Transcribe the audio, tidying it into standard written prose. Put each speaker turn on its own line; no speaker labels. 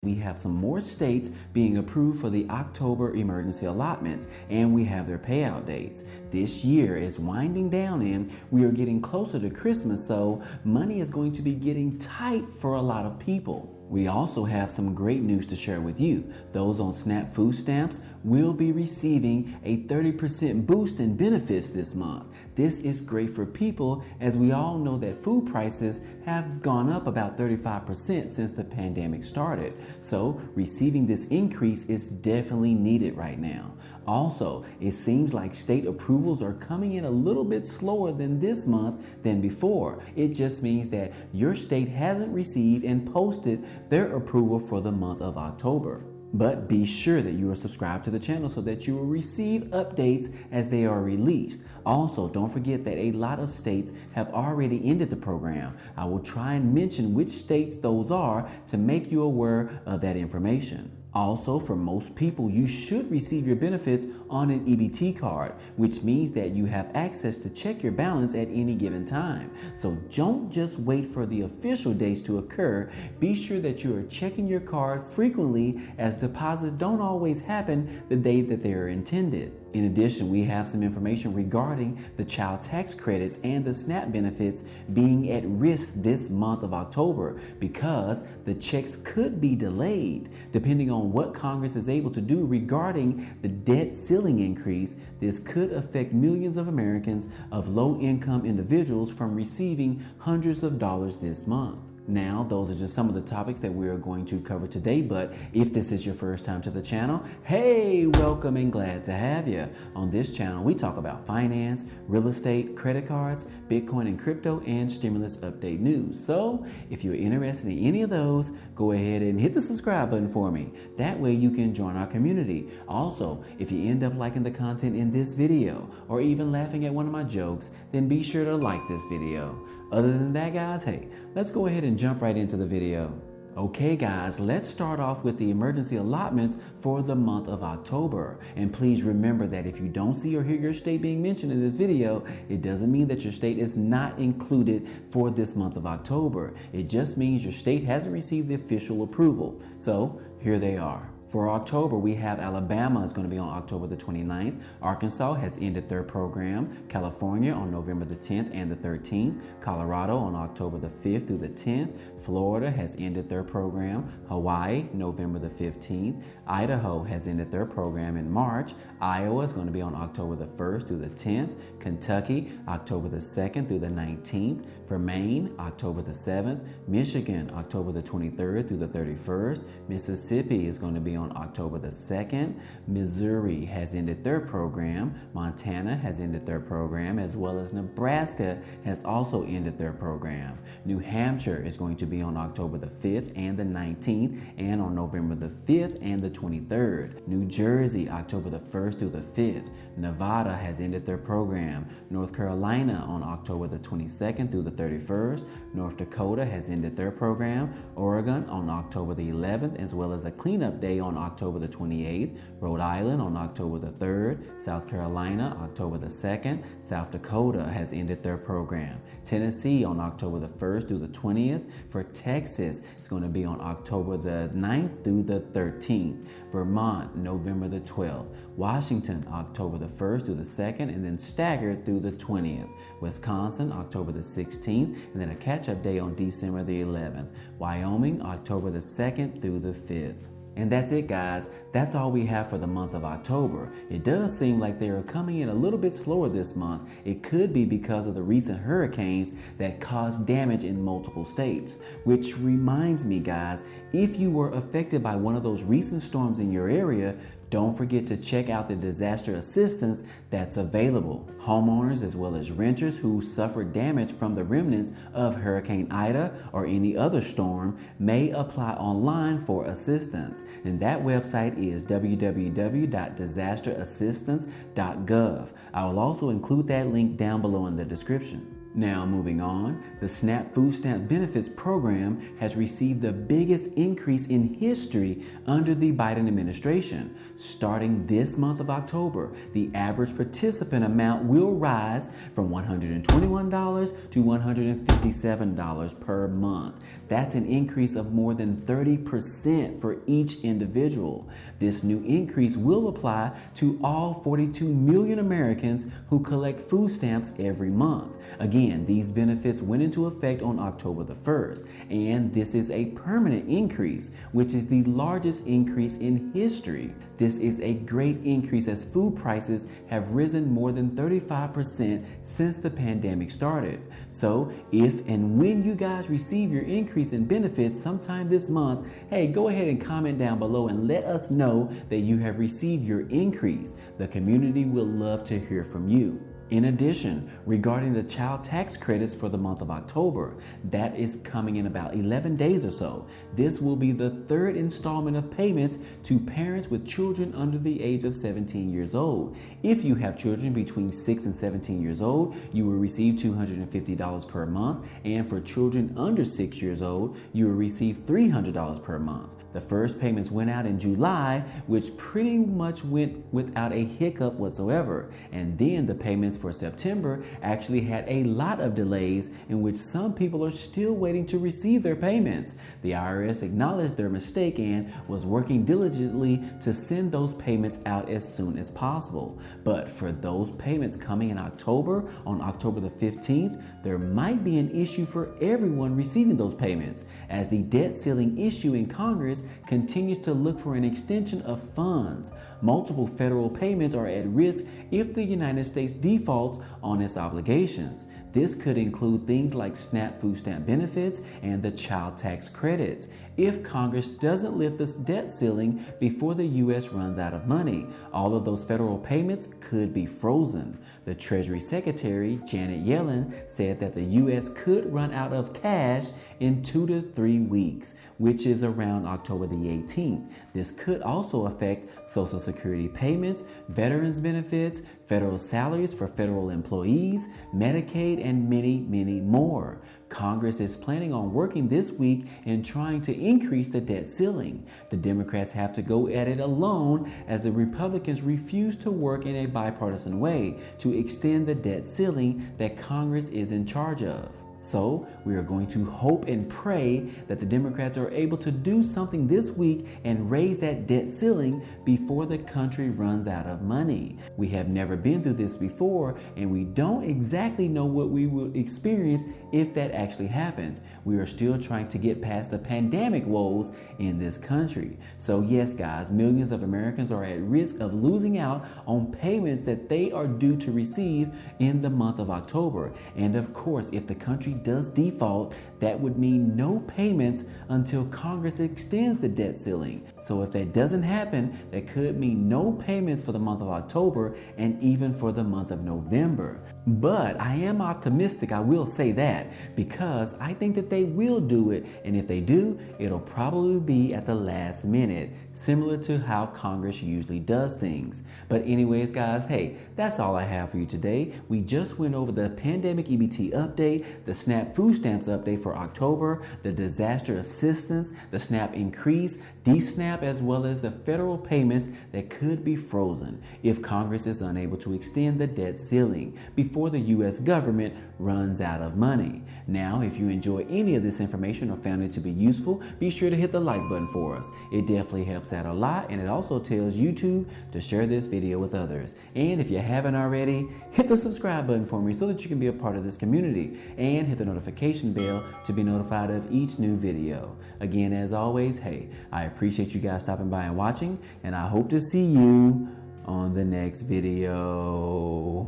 We have some more states being approved for the October emergency allotments, and we have their payout dates. This year is winding down and we are getting closer to Christmas, so money is going to be getting tight for a lot of people. We also have some great news to share with you. Those on SNAP food stamps will be receiving a 30% boost in benefits this month. This is great for people, as we all know that food prices have gone up about 35% since the pandemic started. So receiving this increase is definitely needed right now. Also, it seems like state approvals are coming in a little bit slower than this month than before. It just means that your state hasn't received and posted their approval for the month of October. But be sure that you are subscribed to the channel so that you will receive updates as they are released. Also, don't forget that a lot of states have already ended the program. I will try and mention which states those are to make you aware of that information. Also, for most people, you should receive your benefits on an EBT card, which means that you have access to check your balance at any given time. So don't just wait for the official dates to occur. Be sure that you are checking your card frequently, as deposits don't always happen the day that they are intended. In addition, we have some information regarding the child tax credits and the SNAP benefits being at risk this month of October, because the checks could be delayed. Depending on what Congress is able to do regarding the debt ceiling increase, this could affect millions of Americans of low-income individuals from receiving hundreds of dollars this month. Now, those are just some of the topics that we are going to cover today, but if this is your first time to the channel, hey, welcome and glad to have you. On this channel, we talk about finance, real estate, credit cards, Bitcoin and crypto, and stimulus update news. So if you're interested in any of those, go ahead and hit the subscribe button for me. That way you can join our community. Also, if you end up liking the content in this video or even laughing at one of my jokes, then be sure to like this video. Other than that, guys, hey, let's go ahead and jump right into the video. Okay guys, let's start off with the emergency allotments for the month of October. And please remember that if you don't see or hear your state being mentioned in this video, it doesn't mean that your state is not included for this month of October. It just means your state hasn't received the official approval. So here they are. For October, we have Alabama is going to be on October the 29th. Arkansas has ended their program. California on November the 10th and the 13th. Colorado on October the 5th through the 10th. Florida has ended their program. Hawaii, November the 15th. Idaho has ended their program in March. Iowa is going to be on October the 1st through the 10th. Kentucky, October the 2nd through the 19th. For Maine, October the 7th. Michigan, October the 23rd through the 31st. Mississippi is going to be on October the 2nd. Missouri has ended their program. Montana has ended their program, as well as Nebraska has also ended their program. New Hampshire is going to be on October the 5th and the 19th, and on November the 5th and the 23rd. New Jersey, October the 1st through the 5th. Nevada has ended their program. North Carolina on October the 22nd through the 31st. North Dakota has ended their program. Oregon on October the 11th, as well as a cleanup day on October the 28th. Rhode Island on October the 3rd. South Carolina, October the 2nd. South Dakota has ended their program. Tennessee on October the 1st through the 20th. For Texas, it's going to be on October the 9th through the 13th. Vermont, November the 12th. Washington, October the 1st through the 2nd, and then staggered through the 20th. Wisconsin, October the 16th, and then a catch-up day on December the 11th. Wyoming, October the 2nd through the 5th. And that's it, guys. That's all we have for the month of October. It does seem like they are coming in a little bit slower this month. It could be because of the recent hurricanes that caused damage in multiple states. Which reminds me, guys, if you were affected by one of those recent storms in your area, don't forget to check out the disaster assistance that's available. Homeowners as well as renters who suffered damage from the remnants of Hurricane Ida or any other storm may apply online for assistance. And that website is www.disasterassistance.gov. I will also include that link down below in the description. Now moving on, the SNAP Food Stamp Benefits Program has received the biggest increase in history under the Biden administration. Starting this month of October, the average participant amount will rise from $121 to $157 per month. That's an increase of more than 30% for each individual. This new increase will apply to all 42 million Americans who collect food stamps every month. Again, these benefits went into effect on October the 1st, and this is a permanent increase, which is the largest increase in history. This is a great increase as food prices have risen more than 35% since the pandemic started. So if and when you guys receive your increase in benefits sometime this month, hey, go ahead and comment down below and let us know that you have received your increase. The community will love to hear from you. In addition, regarding the child tax credits for the month of October, that is coming in about 11 days or so. This will be the third installment of payments to parents with children under the age of 17 years old. If you have children between 6 and 17 years old, you will receive $250 per month, and for children under 6 years old, you will receive $300 per month. The first payments went out in July, which pretty much went without a hiccup whatsoever. And then the payments for September actually had a lot of delays in which some people are still waiting to receive their payments. The IRS acknowledged their mistake and was working diligently to send those payments out as soon as possible. But for those payments coming in October, on October the 15th, there might be an issue for everyone receiving those payments, as the debt ceiling issue in Congress continues to look for an extension of funds. Multiple federal payments are at risk if the United States defaults on its obligations. This could include things like SNAP food stamp benefits and the child tax credits. If Congress doesn't lift this debt ceiling before the U.S. runs out of money, all of those federal payments could be frozen. The Treasury Secretary, Janet Yellen, said that the U.S. could run out of cash in 2 to 3 weeks, which is around October the 18th. This could also affect Social Security payments, veterans benefits, federal salaries for federal employees, Medicaid, and many, many more. Congress is planning on working this week and trying to increase the debt ceiling. The Democrats have to go at it alone as the Republicans refuse to work in a bipartisan way to extend the debt ceiling that Congress is in charge of. So we are going to hope and pray that the Democrats are able to do something this week and raise that debt ceiling before the country runs out of money. We have never been through this before, and we don't exactly know what we will experience if that actually happens. We are still trying to get past the pandemic woes in this country. So yes, guys, millions of Americans are at risk of losing out on payments that they are due to receive in the month of October. And of course, if the country does default, that would mean no payments until Congress extends the debt ceiling. So if that doesn't happen, that could mean no payments for the month of October and even for the month of November. But I am optimistic, I will say that, because I think that they will do it, and if they do, it'll probably be at the last minute, similar to how Congress usually does things. But anyways, guys, hey, that's all I have for you today. We just went over the pandemic EBT update, the SNAP food stamps update for October, the disaster assistance, the SNAP increase, DSNAP, as well as the federal payments that could be frozen if Congress is unable to extend the debt ceiling before the U.S. government runs out of money. Now, if you enjoy any of this information or found it to be useful, be sure to hit the like button for us. It definitely helps out a lot, and it also tells YouTube to share this video with others. And if you haven't already, hit the subscribe button for me so that you can be a part of this community, and hit the notification bell to be notified of each new video. Again, as always, hey, I appreciate you guys stopping by and watching, and I hope to see you on the next video.